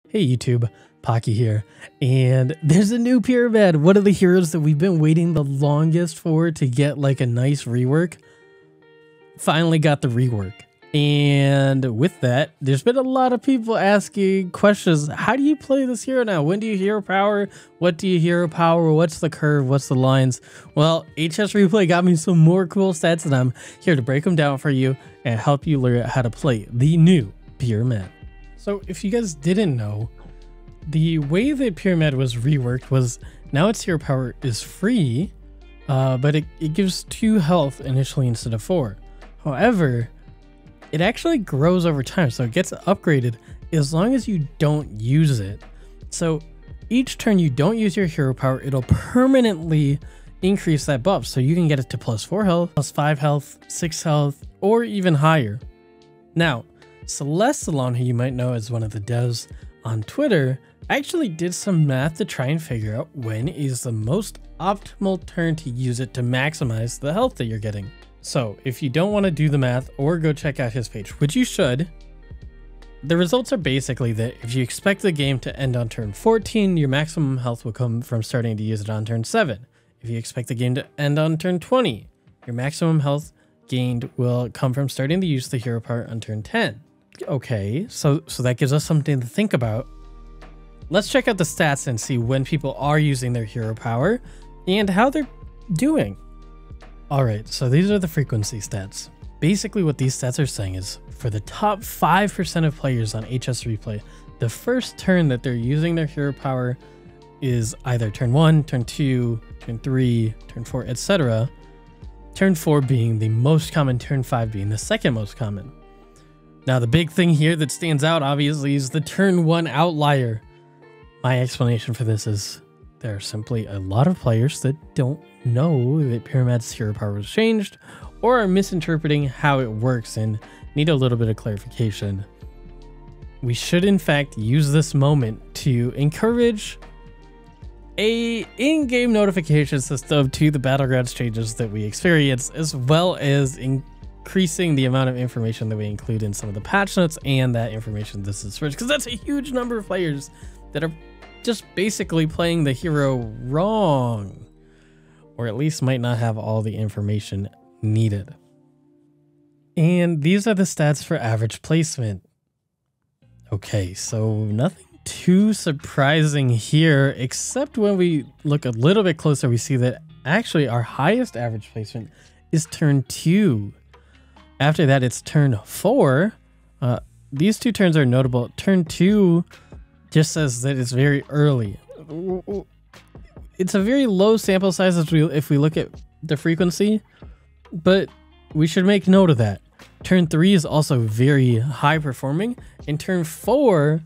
Hey YouTube, Pocky here, and there's a new Pyramad, one of the heroes that we've been waiting the longest for to get like a nice rework. Finally got the rework, and with that, there's been a lot of people asking questions. How do you play this hero now? When do you hero power? What do you hero power? What's the curve? What's the lines? Well, HS Replay got me some more cool stats, and I'm here to break them down for you and help you learn how to play the new Pyramad. So if you guys didn't know, the way that Pyramad was reworked was now its hero power is free, but it gives 2 health initially instead of 4. However, it actually grows over time, so it gets upgraded as long as you don't use it. So each turn you don't use your hero power, it'll permanently increase that buff, so you can get it to +4 health, +5 health, 6 health, or even higher. Now, Celestalon, who you might know as one of the devs on Twitter, actually did some math to try and figure out when is the most optimal turn to use it to maximize the health that you're getting. So if you don't want to do the math or go check out his page, which you should, the results are basically that if you expect the game to end on turn 14, your maximum health will come from starting to use it on turn 7. If you expect the game to end on turn 20, your maximum health gained will come from starting to use the hero power on turn 10. Okay, so that gives us something to think about. Let's check out the stats and see when people are using their hero power and how they're doing. All right, so these are the frequency stats. Basically what these stats are saying is for the top 5% of players on HS Replay, the first turn that they're using their hero power is either turn 1, turn 2, turn 3, turn 4, etc. Turn 4 being the most common, turn 5 being the second most common. Now the big thing here that stands out obviously is the turn 1 outlier. My explanation for this is there are simply a lot of players that don't know that Pyramad's hero power was changed or are misinterpreting how it works and need a little bit of clarification. We should in fact use this moment to encourage a in-game notification system to the Battlegrounds changes that we experience, as well as increasing the amount of information that we include in some of the patch notes and that information this is rich, because that's a huge number of players that are just basically playing the hero wrong, or at least might not have all the information needed. And these are the stats for average placement. Okay, so nothing too surprising here, except when we look a little bit closer, we see that actually our highest average placement is turn 2. After that, it's turn 4. These 2 turns are notable. Turn 2 just says that it's very early. It's a very low sample size if we look at the frequency, but we should make note of that. Turn 3 is also very high performing, and turn 4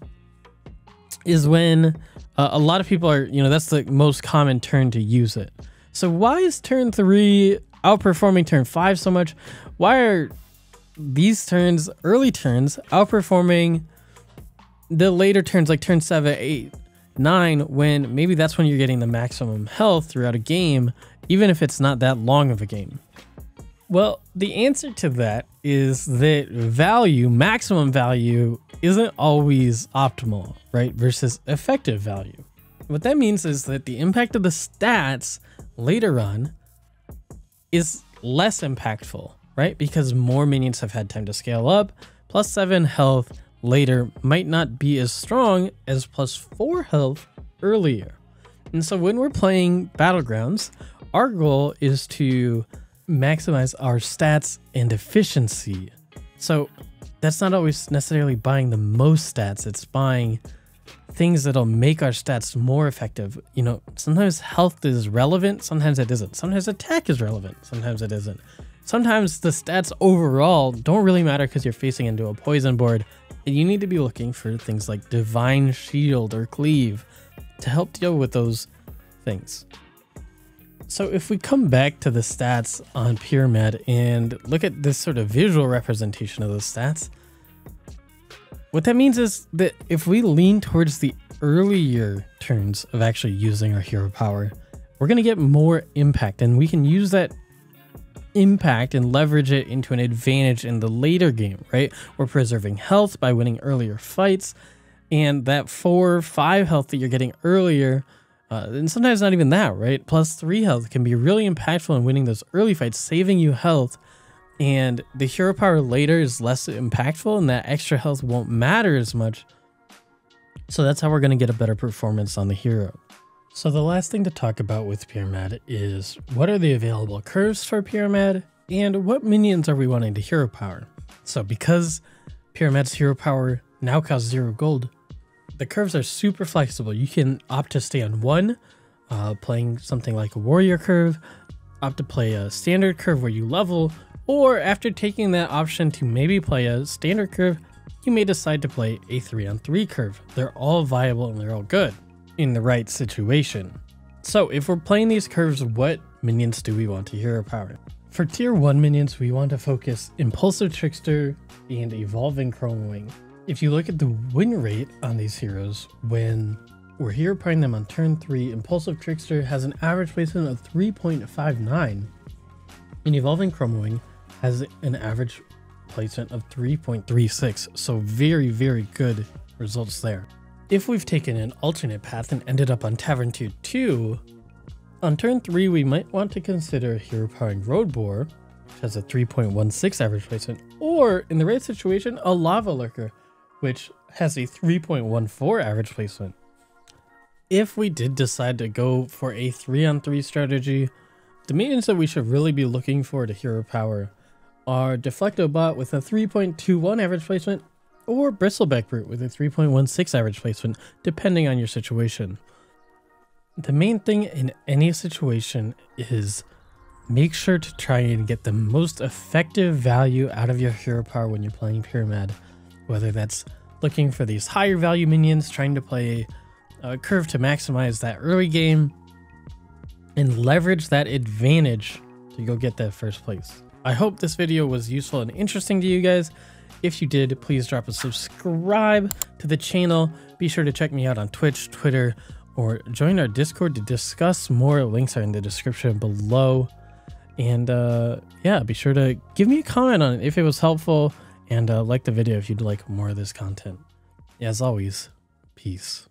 is when a lot of people are, that's the most common turn to use it. So why is turn 3 outperforming turn 5 so much? Why are these turns, early turns, outperforming the later turns like turn 7, 8, 9, when maybe that's when you're getting the maximum health throughout a game, even if it's not that long of a game? Well, the answer to that is that maximum value isn't always optimal, right? Versus effective value. What that means is that the impact of the stats later on is less impactful, right? Because more minions have had time to scale up. +7 health later might not be as strong as +4 health earlier. And so when we're playing Battlegrounds, our goal is to maximize our stats and efficiency. So that's not always necessarily buying the most stats, it's buying things that'll make our stats more effective. Sometimes health is relevant, sometimes it isn't. Sometimes attack is relevant, sometimes it isn't. Sometimes the stats overall don't really matter because you're facing into a poison board, and you need to be looking for things like Divine Shield or Cleave to help deal with those things. So if we come back to the stats on Pyramad and look at this sort of visual representation of those stats, what that means is that if we lean towards the earlier turns of actually using our hero power, we're going to get more impact, and we can use that impact and leverage it into an advantage in the later game, right? We're preserving health by winning earlier fights, And that 4-5 health that you're getting earlier, and sometimes not even that, right? +3 health can be really impactful in winning those early fights, saving you health. And the hero power later is less impactful, and that extra health won't matter as much. So that's how we're going to get a better performance on the hero. So the last thing to talk about with Pyramad is what are the available curves for Pyramad and what minions are we wanting to hero power. So because Pyramad's hero power now costs 0 gold, the curves are super flexible. You can opt to stay on one, playing something like a warrior curve, opt to play a standard curve where you level, or after taking that option to maybe play a standard curve, you may decide to play a 3-on-3 curve. They're all viable and they're all good in the right situation. So if we're playing these curves, what minions do we want to hero power? For tier 1 minions, we want to focus Impulsive Trickster and Evolving Chrome Wing. If you look at the win rate on these heroes, when we're hero powering them on turn 3, Impulsive Trickster has an average placement of 3.59, and Evolving Chrome Wing has an average placement of 3.36, so very, very good results there. If we've taken an alternate path and ended up on Tavern tier 2, on turn 3 we might want to consider hero powering Road Boar, which has a 3.16 average placement, or in the right situation, a Lava Lurker, which has a 3.14 average placement. If we did decide to go for a 3-on-3 strategy, the minions that we should really be looking for to hero power are Deflectobot with a 3.21 average placement, or Bristleback Brute with a 3.16 average placement, depending on your situation. The main thing in any situation is make sure to try and get the most effective value out of your hero power when you're playing Pyramad, whether that's looking for these higher value minions, trying to play a curve to maximize that early game, and leverage that advantage to go get that first place. I hope this video was useful and interesting to you guys. If you did, please drop a subscribe to the channel. Be sure to check me out on Twitch, Twitter, or join our Discord to discuss more. Links are in the description below. And yeah, be sure to give me a comment on it if it was helpful, and like the video if you'd like more of this content. As always, peace.